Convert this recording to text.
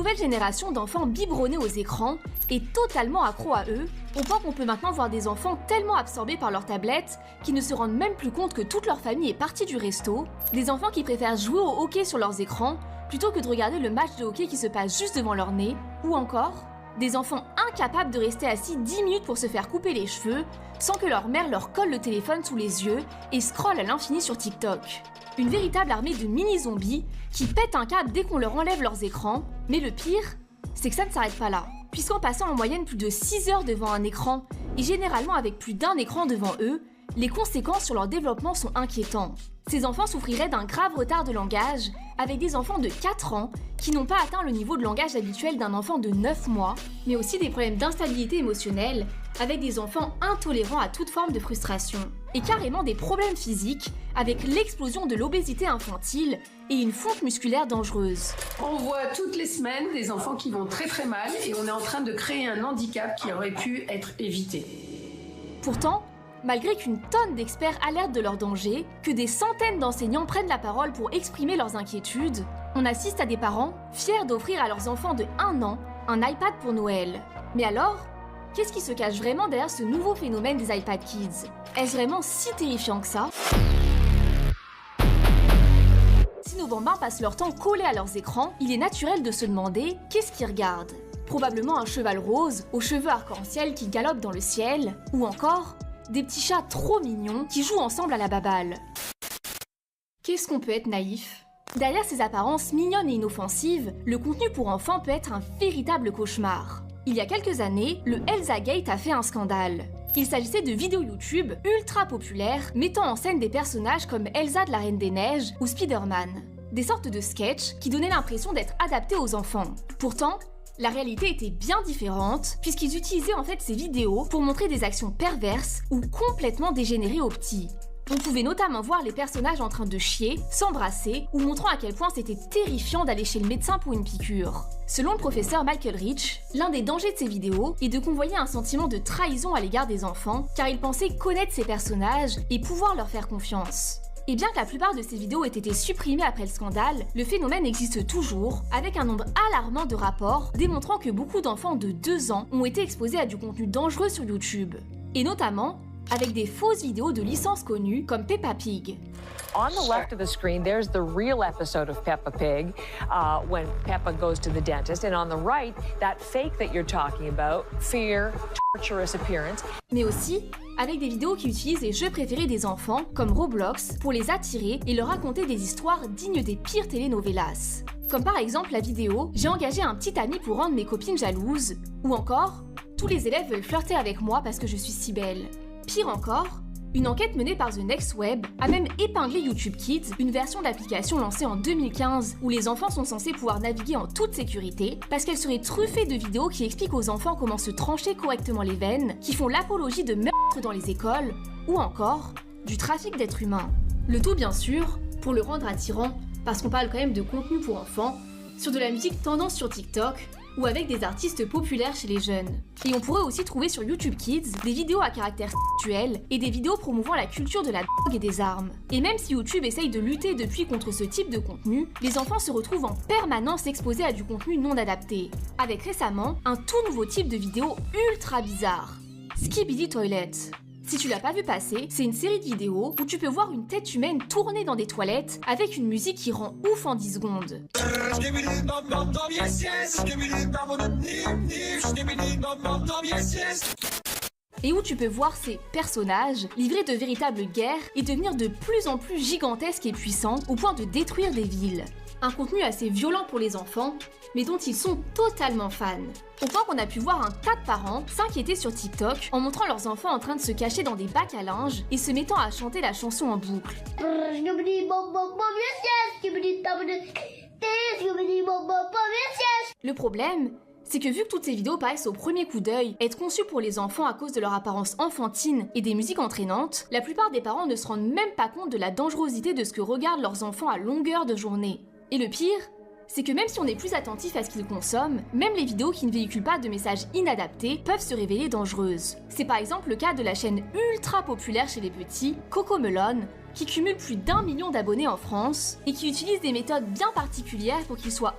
nouvelle génération d'enfants biberonnés aux écrans est totalement accro à eux, au point qu'on peut maintenant voir des enfants tellement absorbés par leur tablette qu'ils ne se rendent même plus compte que toute leur famille est partie du resto, des enfants qui préfèrent jouer au hockey sur leurs écrans plutôt que de regarder le match de hockey qui se passe juste devant leur nez, ou encore des enfants incapables de rester assis 10 minutes pour se faire couper les cheveux sans que leur mère leur colle le téléphone sous les yeux et scrolle à l'infini sur TikTok. Une véritable armée de mini-zombies qui pètent un câble dès qu'on leur enlève leurs écrans, mais le pire, c'est que ça ne s'arrête pas là. Puisqu'en passant en moyenne plus de 6 heures devant un écran, et généralement avec plus d'un écran devant eux, les conséquences sur leur développement sont inquiétantes. Ces enfants souffriraient d'un grave retard de langage, avec des enfants de 4 ans qui n'ont pas atteint le niveau de langage habituel d'un enfant de 9 mois, mais aussi des problèmes d'instabilité émotionnelle, avec des enfants intolérants à toute forme de frustration, et carrément des problèmes physiques, avec l'explosion de l'obésité infantile et une fonte musculaire dangereuse. On voit toutes les semaines des enfants qui vont très mal et on est en train de créer un handicap qui aurait pu être évité. Pourtant, malgré qu'une tonne d'experts alertent de leur danger, que des centaines d'enseignants prennent la parole pour exprimer leurs inquiétudes, on assiste à des parents fiers d'offrir à leurs enfants de 1 an un iPad pour Noël. Mais alors, qu'est-ce qui se cache vraiment derrière ce nouveau phénomène des iPad Kids? Est-ce vraiment si terrifiant que ça? Si nos bambins passent leur temps collés à leurs écrans, il est naturel de se demander qu'est-ce qu'ils regardent. Probablement un cheval rose aux cheveux arc-en-ciel qui galope dans le ciel, ou encore des petits chats trop mignons qui jouent ensemble à la baballe. Qu'est-ce qu'on peut être naïf? Derrière ces apparences mignonnes et inoffensives, le contenu pour enfants peut être un véritable cauchemar. Il y a quelques années, le Elsa Gate a fait un scandale. Il s'agissait de vidéos YouTube ultra populaires mettant en scène des personnages comme Elsa de la Reine des Neiges ou Spider-Man. Des sortes de sketchs qui donnaient l'impression d'être adaptés aux enfants. Pourtant, la réalité était bien différente puisqu'ils utilisaient en fait ces vidéos pour montrer des actions perverses ou complètement dégénérées aux petits. On pouvait notamment voir les personnages en train de chier, s'embrasser ou montrant à quel point c'était terrifiant d'aller chez le médecin pour une piqûre. Selon le professeur Michael Rich, l'un des dangers de ces vidéos est de convoyer un sentiment de trahison à l'égard des enfants car ils pensaient connaître ces personnages et pouvoir leur faire confiance. Et bien que la plupart de ces vidéos aient été supprimées après le scandale, le phénomène existe toujours, avec un nombre alarmant de rapports démontrant que beaucoup d'enfants de 2 ans ont été exposés à du contenu dangereux sur YouTube. Et notamment, avec des fausses vidéos de licences connues comme Peppa Pig. On the left of the screen, there's the real episode of Peppa Pig, when Peppa goes to the dentist, and on the right, that fake that you're talking about, fear, torturous appearance. Mais aussi avec des vidéos qui utilisent les jeux préférés des enfants, comme Roblox, pour les attirer et leur raconter des histoires dignes des pires telenovelas. Comme par exemple la vidéo « J'ai engagé un petit ami pour rendre mes copines jalouses » ou encore « Tous les élèves veulent flirter avec moi parce que je suis si belle ». Pire encore, une enquête menée par The Next Web a même épinglé YouTube Kids, une version de l'application lancée en 2015 où les enfants sont censés pouvoir naviguer en toute sécurité parce qu'elle serait truffée de vidéos qui expliquent aux enfants comment se trancher correctement les veines, qui font l'apologie de meurtres dans les écoles ou encore du trafic d'êtres humains. Le tout bien sûr pour le rendre attirant parce qu'on parle quand même de contenu pour enfants, sur de la musique tendance sur TikTok ou avec des artistes populaires chez les jeunes. Et on pourrait aussi trouver sur YouTube Kids des vidéos à caractère sexuel et des vidéos promouvant la culture de la drogue et des armes. Et même si YouTube essaye de lutter depuis contre ce type de contenu, les enfants se retrouvent en permanence exposés à du contenu non adapté. Avec récemment un tout nouveau type de vidéo ultra bizarre. Skibidi Toilet. Si tu l'as pas vu passer, c'est une série de vidéos où tu peux voir une tête humaine tourner dans des toilettes avec une musique qui rend ouf en 10 secondes. Et où tu peux voir ces personnages livrer de véritables guerres et devenir de plus en plus gigantesques et puissants au point de détruire des villes. Un contenu assez violent pour les enfants, mais dont ils sont totalement fans. Au point qu'on a pu voir un tas de parents s'inquiéter sur TikTok en montrant leurs enfants en train de se cacher dans des bacs à linge et se mettant à chanter la chanson en boucle. Le problème, c'est que vu que toutes ces vidéos paraissent au premier coup d'œil être conçues pour les enfants à cause de leur apparence enfantine et des musiques entraînantes, la plupart des parents ne se rendent même pas compte de la dangerosité de ce que regardent leurs enfants à longueur de journée. Et le pire, c'est que même si on est plus attentif à ce qu'ils consomment, même les vidéos qui ne véhiculent pas de messages inadaptés peuvent se révéler dangereuses. C'est par exemple le cas de la chaîne ultra populaire chez les petits, CoComelon, qui cumule plus d'1 million d'abonnés en France et qui utilise des méthodes bien particulières pour qu'ils soient